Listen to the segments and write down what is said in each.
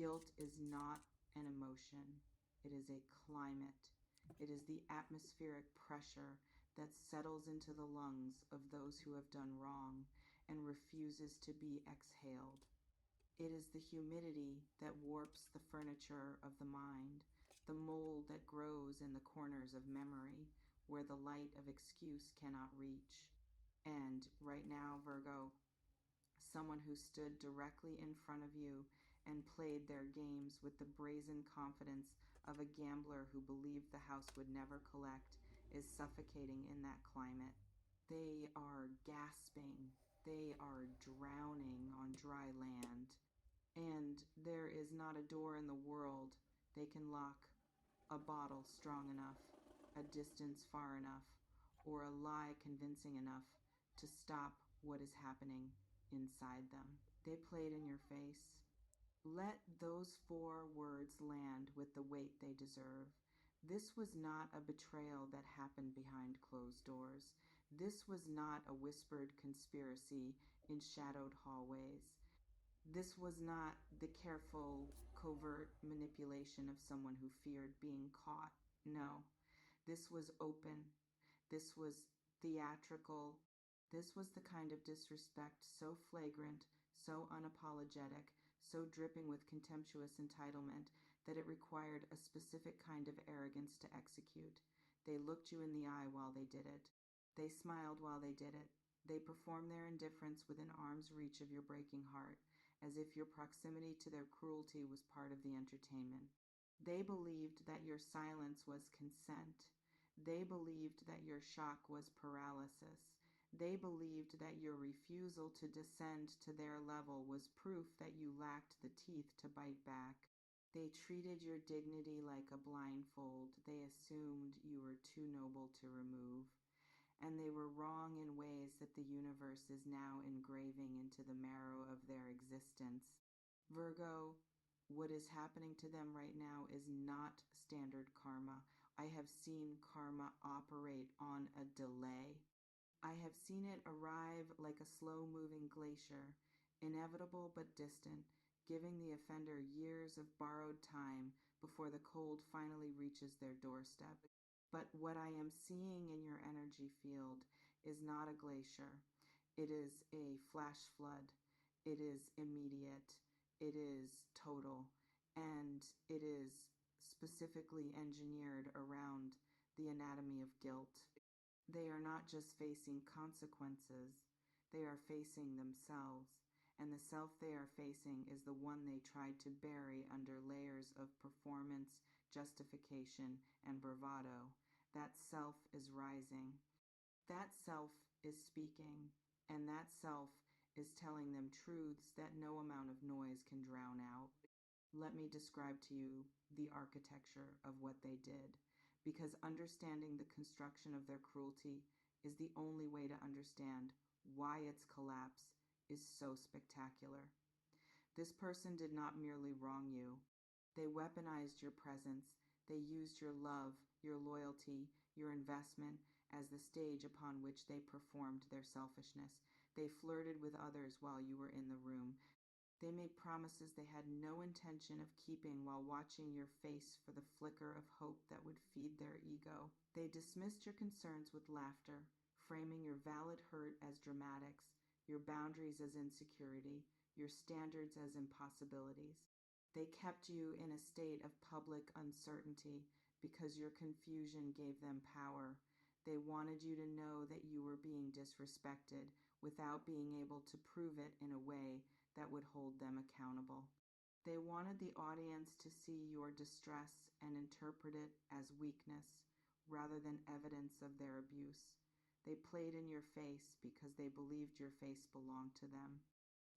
Guilt is not an emotion. It is a climate. It is the atmospheric pressure that settles into the lungs of those who have done wrong and refuses to be exhaled. It is the humidity that warps the furniture of the mind, the mold that grows in the corners of memory where the light of excuse cannot reach. And right now, Virgo, someone who stood directly in front of you and played their games with the brazen confidence of a gambler who believed the house would never collect is suffocating in that climate. They are gasping. They are drowning on dry land. And there is not a door in the world they can lock, a bottle strong enough, a distance far enough, or a lie convincing enough to stop what is happening inside them. They played in your face. Let those 4 words land with the weight they deserve. This was not a betrayal that happened behind closed doors. This was not a whispered conspiracy in shadowed hallways. This was not the careful, covert manipulation of someone who feared being caught. No, this was open. This was theatrical. This was the kind of disrespect so flagrant, so unapologetic, so dripping with contemptuous entitlement that it required a specific kind of arrogance to execute. They looked you in the eye while they did it. They smiled while they did it. They performed their indifference within arm's reach of your breaking heart, as if your proximity to their cruelty was part of the entertainment. They believed that your silence was consent. They believed that your shock was paralysis. They believed that your refusal to descend to their level was proof that you lacked the teeth to bite back. They treated your dignity like a blindfold. They assumed you were too noble to remove. And they were wrong in ways that the universe is now engraving into the marrow of their existence. Virgo, what is happening to them right now is not standard karma. I have seen karma operate on a delay. I have seen it arrive like a slow-moving glacier, inevitable but distant, giving the offender years of borrowed time before the cold finally reaches their doorstep. But what I am seeing in your energy field is not a glacier. It is a flash flood. It is immediate. It is total. And it is specifically engineered around the anatomy of guilt. They are not just facing consequences. They are facing themselves. And the self they are facing is the one they tried to bury under layers of performance, justification, and bravado. That self is rising. That self is speaking. And that self is telling them truths that no amount of noise can drown out. Let me describe to you the architecture of what they did, because understanding the construction of their cruelty is the only way to understand why its collapse is so spectacular. This person did not merely wrong you. They weaponized your presence. They used your love, your loyalty, your investment as the stage upon which they performed their selfishness. They flirted with others while you were in the room. They made promises they had no intention of keeping while watching your face for the flicker of hope that would feed their ego. They dismissed your concerns with laughter, framing your valid hurt as dramatics, your boundaries as insecurity, your standards as impossibilities. They kept you in a state of public uncertainty because your confusion gave them power. They wanted you to know that you were being disrespected without being able to prove it in a way that would hold them accountable. They wanted the audience to see your distress and interpret it as weakness rather than evidence of their abuse. They played in your face because they believed your face belonged to them.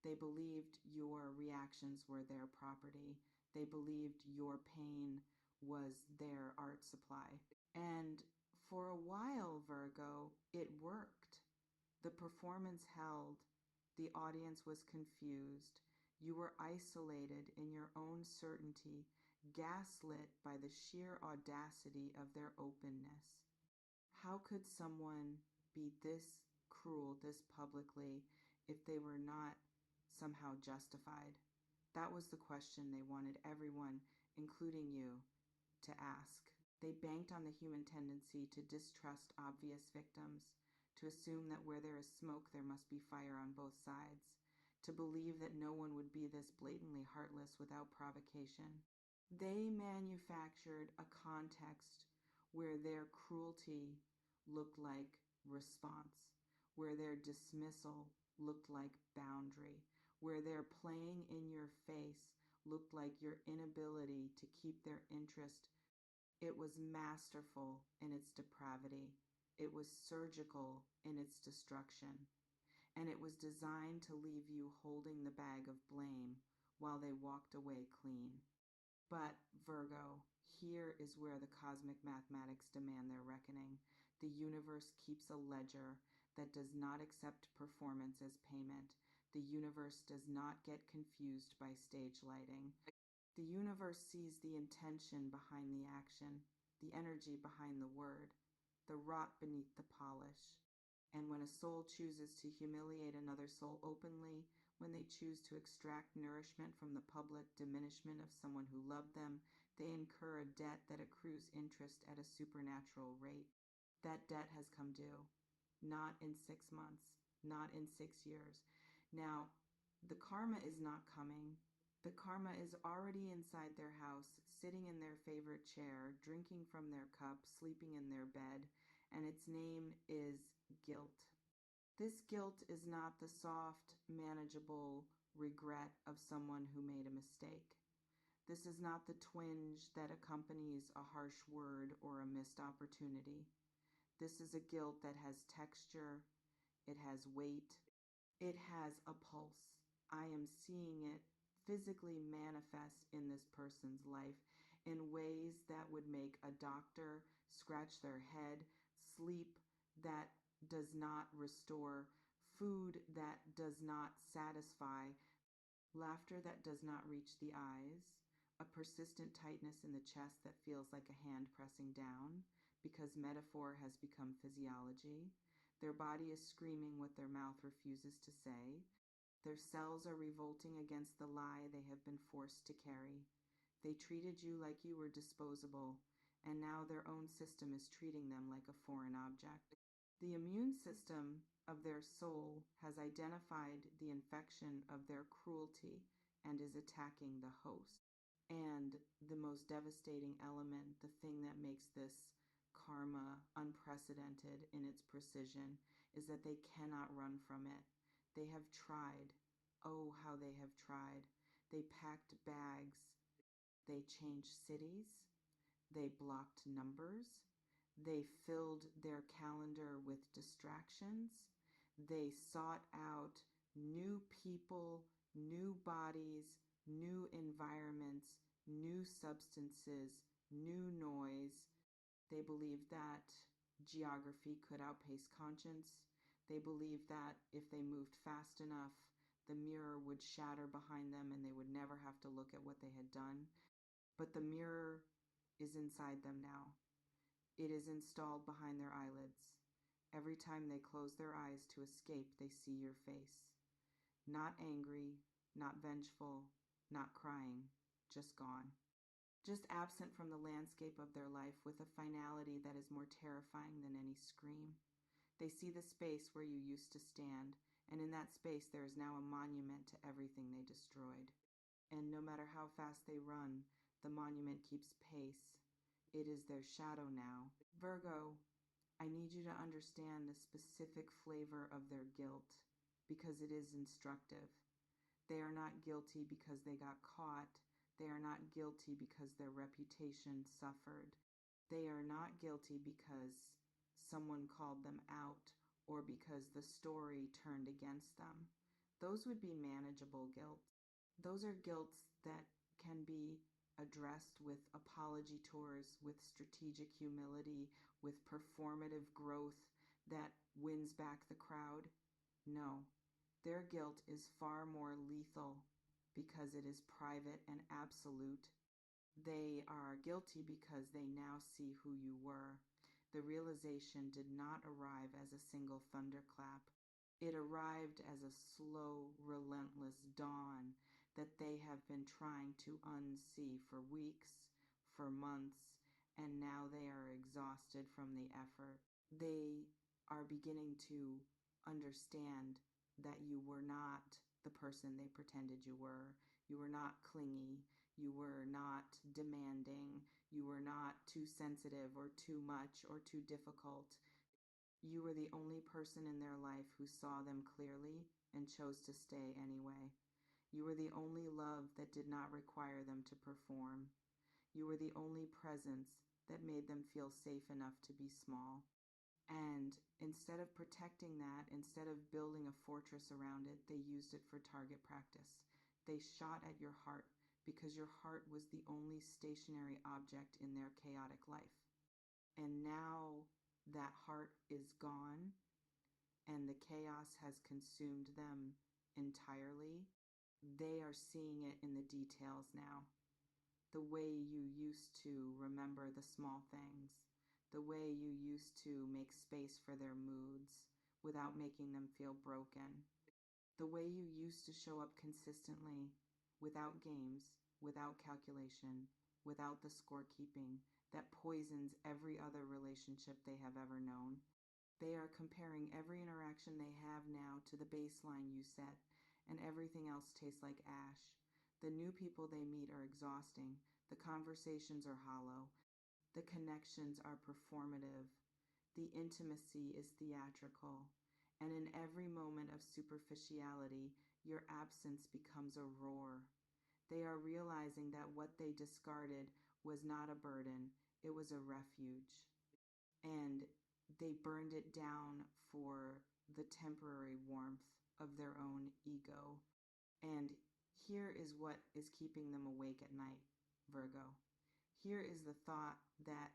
They believed your reactions were their property. They believed your pain was their art supply. And for a while, Virgo, it worked. The performance held. The audience was confused. You were isolated in your own certainty, gaslit by the sheer audacity of their openness. How could someone be this cruel this publicly if they were not somehow justified? That was the question they wanted everyone, including you, to ask. They banked on the human tendency to distrust obvious victims, to assume that where there is smoke there must be fire on both sides, to believe that no one would be this blatantly heartless without provocation. They manufactured a context where their cruelty looked like response, where their dismissal looked like boundary, where their playing in your face looked like your inability to keep their interest. It was masterful in its depravity. It was surgical in its destruction. And it was designed to leave you holding the bag of blame while they walked away clean. But, Virgo, here is where the cosmic mathematics demand their reckoning. The universe keeps a ledger that does not accept performance as payment. The universe does not get confused by stage lighting. The universe sees the intention behind the action, the energy behind the word, the wrought beneath the polish. And when a soul chooses to humiliate another soul openly, when they choose to extract nourishment from the public diminishment of someone who loved them, they incur a debt that accrues interest at a supernatural rate. That debt has come due. Not in 6 months, not in 6 years. Now, the karma is not coming. The karma is already inside their house, sitting in their favorite chair, drinking from their cup, sleeping in their bed, and its name is guilt. This guilt is not the soft, manageable regret of someone who made a mistake. This is not the twinge that accompanies a harsh word or a missed opportunity. This is a guilt that has texture, it has weight, it has a pulse. I am seeing it physically manifest in this person's life in ways that would make a doctor scratch their head, sleep that does not restore, food that does not satisfy, laughter that does not reach the eyes, a persistent tightness in the chest that feels like a hand pressing down because metaphor has become physiology. Their body is screaming what their mouth refuses to say. Their cells are revolting against the lie they have been forced to carry. They treated you like you were disposable, and now their own system is treating them like a foreign object. The immune system of their soul has identified the infection of their cruelty and is attacking the host. And the most devastating element, the thing that makes this karma unprecedented in its precision, is that they cannot run from it. They have tried. Oh, how they have tried. They packed bags. They changed cities. They blocked numbers. They filled their calendar with distractions. They sought out new people, new bodies, new environments, new substances, new noise. They believed that geography could outpace conscience. They believed that if they moved fast enough, the mirror would shatter behind them and they would never have to look at what they had done. But the mirror is inside them now. It is installed behind their eyelids. Every time they close their eyes to escape, they see your face. Not angry, not vengeful, not crying, just gone. Just absent from the landscape of their life with a finality that is more terrifying than any scream. They see the space where you used to stand, and in that space there is now a monument to everything they destroyed. And no matter how fast they run, the monument keeps pace. It is their shadow now. Virgo, I need you to understand the specific flavor of their guilt because it is instructive. They are not guilty because they got caught. They are not guilty because their reputation suffered. They are not guilty because someone called them out or because the story turned against them. Those would be manageable guilts. Those are guilts that can be addressed with apology tours, with strategic humility, with performative growth that wins back the crowd. No, their guilt is far more lethal because it is private and absolute. They are guilty because they now see who you were. The realization did not arrive as a single thunderclap. It arrived as a slow, relentless dawn that they have been trying to unsee for weeks, for months, and now they are exhausted from the effort. They are beginning to understand that you were not the person they pretended you were. You were not clingy. You were not demanding. You were not too sensitive or too much or too difficult. You were the only person in their life who saw them clearly and chose to stay anyway. You were the only love that did not require them to perform. You were the only presence that made them feel safe enough to be small. And instead of protecting that, instead of building a fortress around it, they used it for target practice. They shot at your heart because your heart was the only stationary object in their chaotic life. And now that heart is gone and the chaos has consumed them entirely. They are seeing it in the details now. The way you used to remember the small things, the way you used to make space for their moods without making them feel broken, the way you used to show up consistently without games, without calculation, without the scorekeeping that poisons every other relationship they have ever known. They are comparing every interaction they have now to the baseline you set, and everything else tastes like ash. The new people they meet are exhausting. The conversations are hollow. The connections are performative. The intimacy is theatrical. And in every moment of superficiality, your absence becomes a roar. They are realizing that what they discarded was not a burden, it was a refuge. And they burned it down for the temporary warmth of their own ego. And here is what is keeping them awake at night, Virgo. Here is the thought that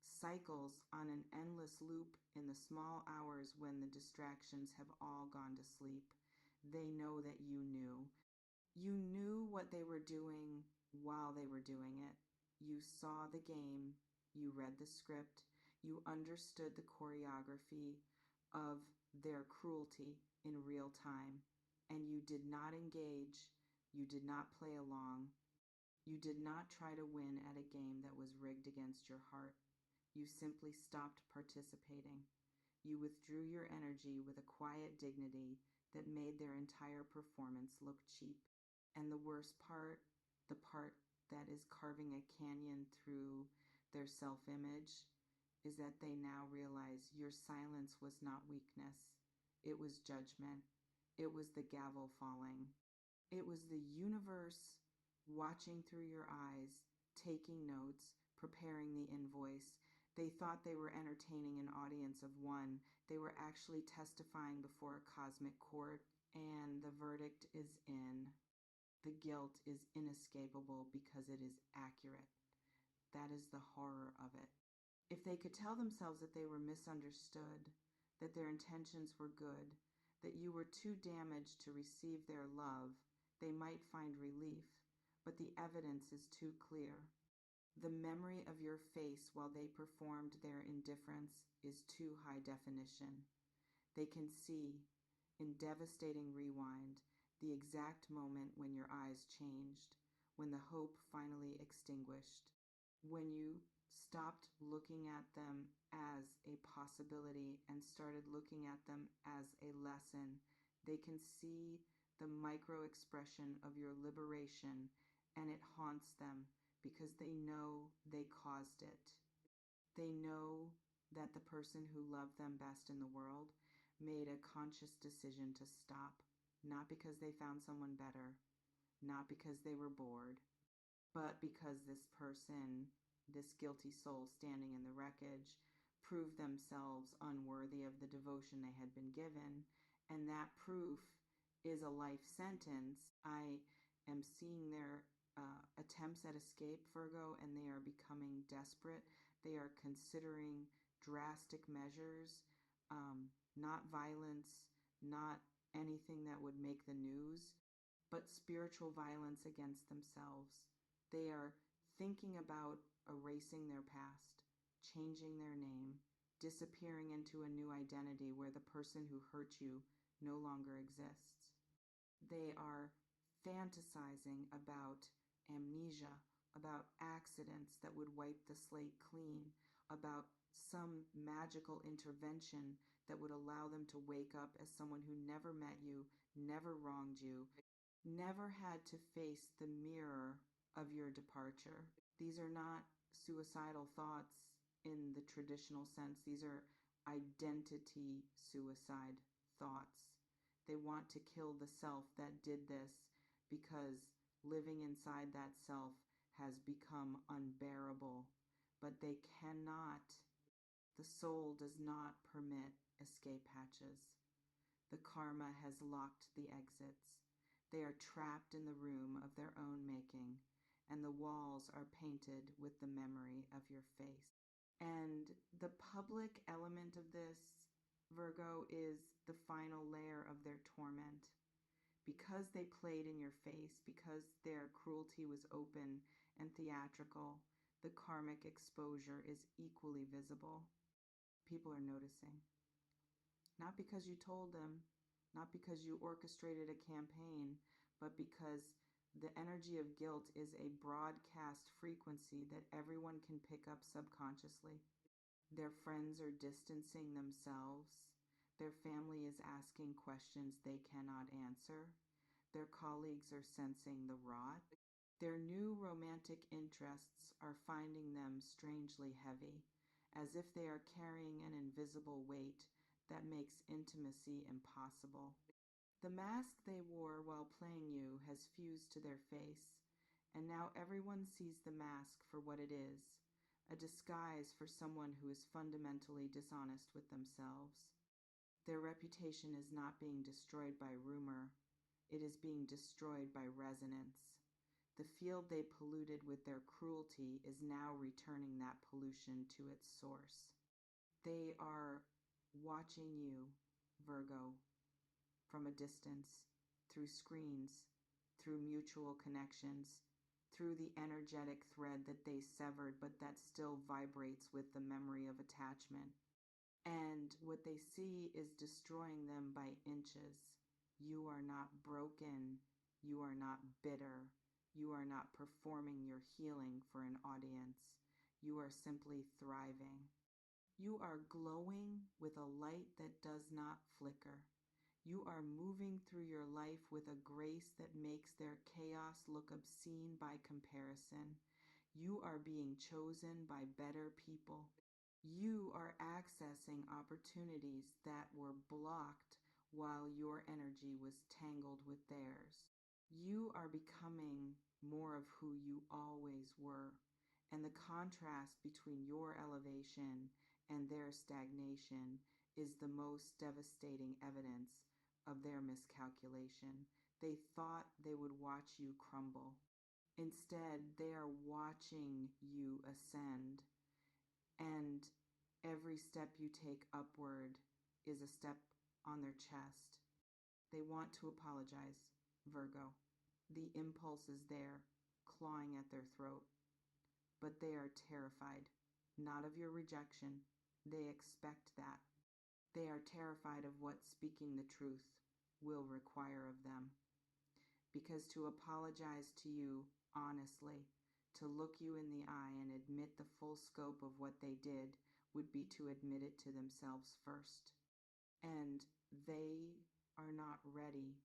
cycles on an endless loop in the small hours when the distractions have all gone to sleep. They know that you knew. You knew what they were doing while they were doing it. You saw the game. You read the script. You understood the choreography of their cruelty in real time. And you did not engage. You did not play along. You did not try to win at a game that was rigged against your heart. You simply stopped participating. You withdrew your energy with a quiet dignity that made their entire performance look cheap. And the worst part, the part that is carving a canyon through their self-image, is that they now realize your silence was not weakness. It was judgment. It was the gavel falling. It was the universe watching through your eyes, taking notes, preparing the invoice. They thought they were entertaining an audience of one. They were actually testifying before a cosmic court, and the verdict is in. The guilt is inescapable because it is accurate. That is the horror of it. If they could tell themselves that they were misunderstood, that their intentions were good, that you were too damaged to receive their love, they might find relief, but the evidence is too clear. The memory of your face while they performed their indifference is too high definition. They can see, in devastating rewind, the exact moment when your eyes changed, when the hope finally extinguished, when you stopped looking at them as a possibility and started looking at them as a lesson. They can see the micro expression of your liberation, and it haunts them because they know they caused it. They know that the person who loved them best in the world made a conscious decision to stop, not because they found someone better, not because they were bored, but because this person, this guilty soul standing in the wreckage, proved themselves unworthy of the devotion they had been given. And that proof is a life sentence. I am seeing their attempts at escape, Virgo, and they are becoming desperate. They are considering drastic measures, not violence, not anything that would make the news, but spiritual violence against themselves. They are thinking about erasing their past, changing their name, disappearing into a new identity where the person who hurt you no longer exists. They are fantasizing about amnesia, about accidents that would wipe the slate clean, about some magical intervention that would allow them to wake up as someone who never met you, never wronged you, never had to face the mirror of your departure. These are not suicidal thoughts in the traditional sense. These are identity suicide thoughts. They want to kill the self that did this because living inside that self has become unbearable. But they cannot, the soul does not permit escape hatches. The karma has locked the exits. They are trapped in the room of their own making, and the walls are painted with the memory of your face. And the public element of this, Virgo, is the final layer of their torment. Because they played in your face, because their cruelty was open and theatrical, the karmic exposure is equally visible. People are noticing. Not because you told them, not because you orchestrated a campaign, but because the energy of guilt is a broadcast frequency that everyone can pick up subconsciously. Their friends are distancing themselves. Their family is asking questions they cannot answer. Their colleagues are sensing the rot. Their new romantic interests are finding them strangely heavy, as if they are carrying an invisible weight that makes intimacy impossible. The mask they wore while playing you has fused to their face, and now everyone sees the mask for what it is, a disguise for someone who is fundamentally dishonest with themselves. Their reputation is not being destroyed by rumor, it is being destroyed by resonance. The field they polluted with their cruelty is now returning that pollution to its source. They are watching you, Virgo, from a distance, through screens, through mutual connections, through the energetic thread that they severed but that still vibrates with the memory of attachment. And what they see is destroying them by inches. You are not broken. You are not bitter. You are not performing your healing for an audience. You are simply thriving. You are glowing with a light that does not flicker. You are moving through your life with a grace that makes their chaos look obscene by comparison. You are being chosen by better people. You are accessing opportunities that were blocked while your energy was tangled with theirs. You are becoming more of who you always were, and the contrast between your elevation and their stagnation is the most devastating evidence of their miscalculation. They thought they would watch you crumble. Instead, they are watching you ascend, and every step you take upward is a step on their chest. They want to apologize, Virgo. The impulse is there, clawing at their throat. But they are terrified, not of your rejection. They expect that. They are terrified of what speaking the truth will require of them. Because to apologize to you honestly, to look you in the eye and admit the full scope of what they did, would be to admit it to themselves first. And they are not ready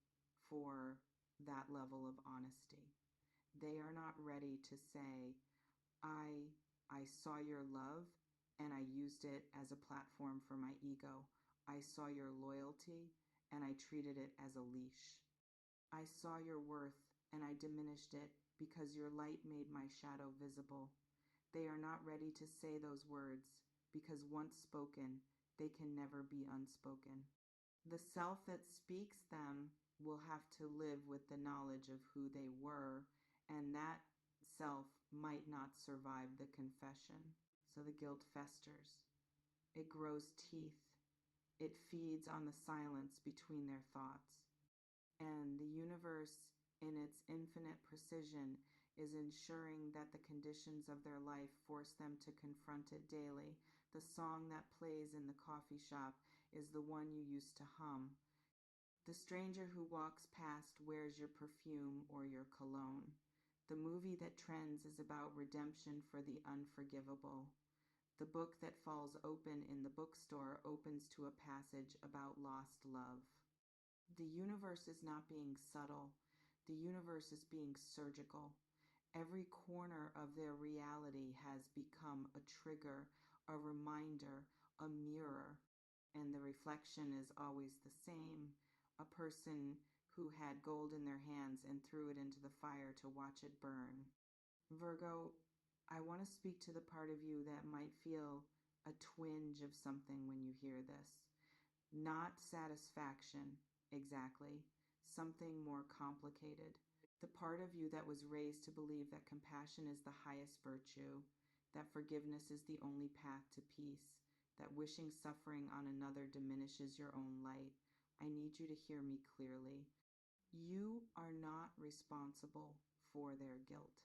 for that level of honesty. They are not ready to say, I saw your love and I used it as a platform for my ego. I saw your loyalty and I treated it as a leash. I saw your worth and I diminished it because your light made my shadow visible. They are not ready to say those words because once spoken, they can never be unspoken. The self that speaks them will have to live with the knowledge of who they were, and that self might not survive the confession. So the guilt festers. It grows teeth. It feeds on the silence between their thoughts. And the universe, in its infinite precision, is ensuring that the conditions of their life force them to confront it daily. The song that plays in the coffee shop is the one you used to hum. The stranger who walks past wears your perfume or your cologne. The movie that trends is about redemption for the unforgivable. The book that falls open in the bookstore opens to a passage about lost love. The universe is not being subtle. The universe is being surgical. Every corner of their reality has become a trigger, a reminder, a mirror. And the reflection is always the same: a person who had gold in their hands and threw it into the fire to watch it burn. Virgo, I want to speak to the part of you that might feel a twinge of something when you hear this. Not satisfaction, exactly. Something more complicated. The part of you that was raised to believe that compassion is the highest virtue, that forgiveness is the only path to peace, that wishing suffering on another diminishes your own light. I need you to hear me clearly. You are not responsible for their guilt.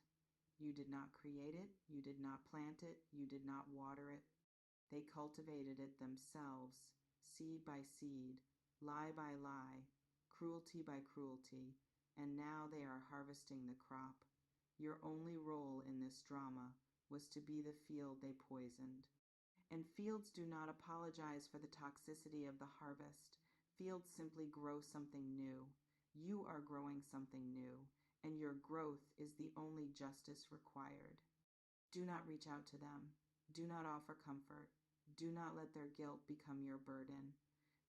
You did not create it, you did not plant it, you did not water it. They cultivated it themselves, seed by seed, lie by lie, cruelty by cruelty, and now they are harvesting the crop. Your only role in this drama was to be the field they poisoned. And fields do not apologize for the toxicity of the harvest. Fields simply grow something new. You are growing something new, and your growth is the only justice required. Do not reach out to them. Do not offer comfort. Do not let their guilt become your burden.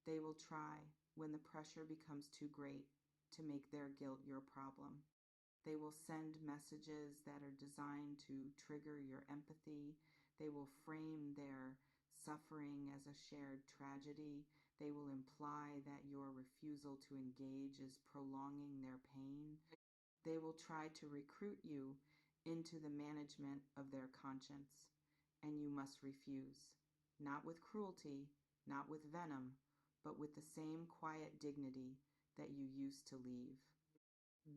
They will try, when the pressure becomes too great, to make their guilt your problem. They will send messages that are designed to trigger your empathy. They will frame their suffering as a shared tragedy. They will imply that your refusal to engage is prolonging their pain. They will try to recruit you into the management of their conscience, and you must refuse. Not with cruelty, not with venom, but with the same quiet dignity that you used to leave.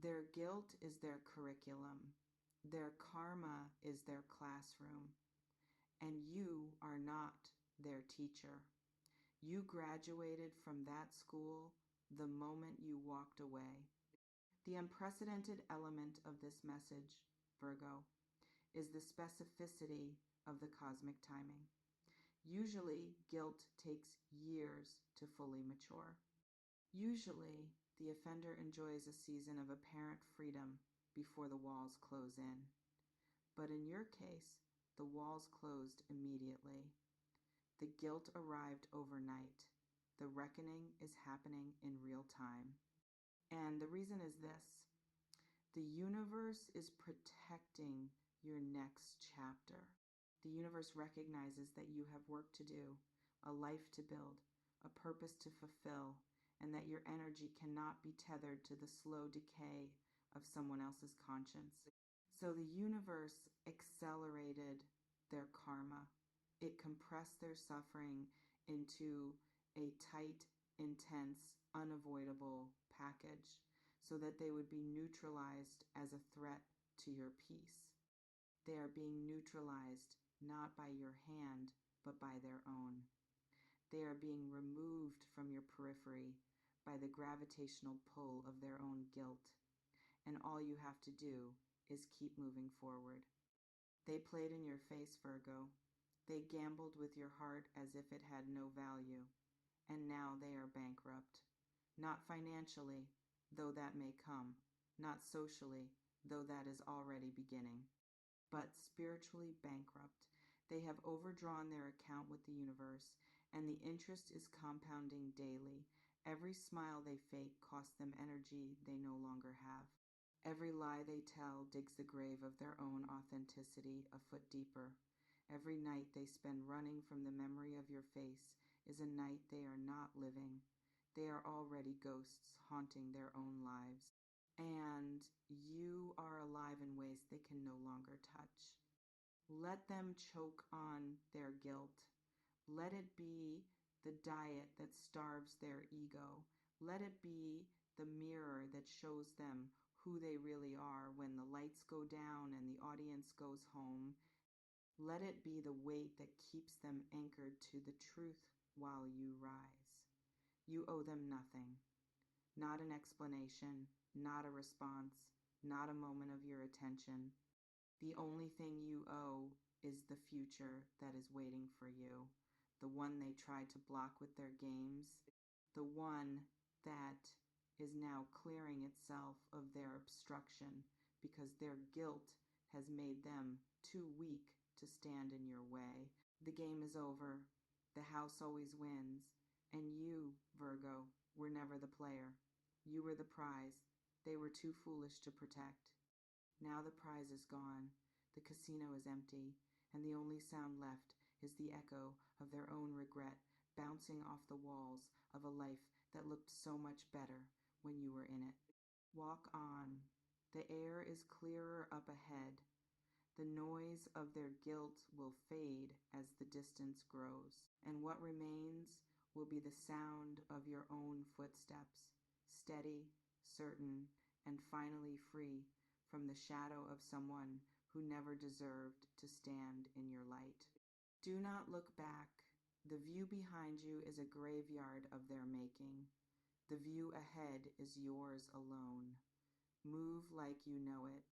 Their guilt is their curriculum. Their karma is their classroom. And you are not their teacher. You graduated from that school the moment you walked away. The unprecedented element of this message, Virgo, is the specificity of the cosmic timing. Usually, guilt takes years to fully mature. Usually, the offender enjoys a season of apparent freedom before the walls close in. But in your case, the walls closed immediately. The guilt arrived overnight. The reckoning is happening in real time. And the reason is this: the universe is protecting your next chapter. The universe recognizes that you have work to do, a life to build, a purpose to fulfill, and that your energy cannot be tethered to the slow decay of someone else's conscience. So the universe accelerated their karma. It compressed their suffering into a tight, intense, unavoidable package so that they would be neutralized as a threat to your peace. They are being neutralized not by your hand, but by their own. They are being removed from your periphery by the gravitational pull of their own guilt. And all you have to do is keep moving forward. They played in your face, Virgo. They gambled with your heart as if it had no value. And now they are bankrupt. Not financially, though that may come. Not socially, though that is already beginning. But spiritually bankrupt. They have overdrawn their account with the universe, and the interest is compounding daily. Every smile they fake costs them energy they no longer have. Every lie they tell digs the grave of their own authenticity a foot deeper. Every night they spend running from the memory of your face is a night they are not living. They are already ghosts haunting their own lives. And you are alive in ways they can no longer touch. Let them choke on their guilt. Let it be the diet that starves their ego. Let it be the mirror that shows them who they really are when the lights go down and the audience goes home. Let it be the weight that keeps them anchored to the truth while you rise. You owe them nothing. Not an explanation, not a response, not a moment of your attention. The only thing you owe is the future that is waiting for you, the one they tried to block with their games, the one that is now clearing itself of their obstruction because their guilt has made them too weak to stand in your way. The game is over. The house always wins. And you, Virgo, were never the player. You were the prize. They were too foolish to protect. Now the prize is gone. The casino is empty, and the only sound left is the echo of their own regret bouncing off the walls of a life that looked so much better when you were in it. Walk on. The air is clearer up ahead. The noise of their guilt will fade as the distance grows, and what remains will be the sound of your own footsteps, steady, certain, and finally free from the shadow of someone who never deserved to stand in your light. Do not look back. The view behind you is a graveyard of their making. The view ahead is yours alone. Move like you know it.